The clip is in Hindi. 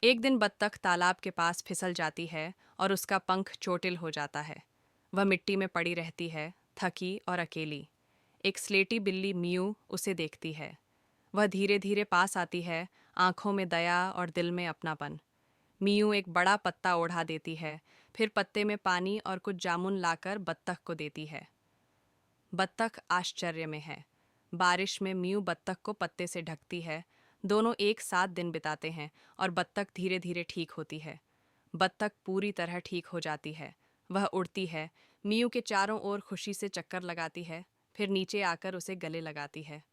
एक दिन बत्तख तालाब के पास फिसल जाती है और उसका पंख चोटिल हो जाता है। वह मिट्टी में पड़ी रहती है, थकी और अकेली। एक स्लेटी बिल्ली मियू उसे देखती है। वह धीरे धीरे पास आती है, आंखों में दया और दिल में अपनापन। मियू एक बड़ा पत्ता ओढ़ा देती है, फिर पत्ते में पानी और कुछ जामुन लाकर बत्तख को देती है। बत्तख आश्चर्य में है। बारिश में मियू बत्तख को पत्ते से ढकती है। दोनों एक साथ दिन बिताते हैं और बत्तख धीरे धीरे ठीक होती है। बत्तख पूरी तरह ठीक हो जाती है। वह उड़ती है, मियू के चारों ओर खुशी से चक्कर लगाती है, फिर नीचे आकर उसे गले लगाती है।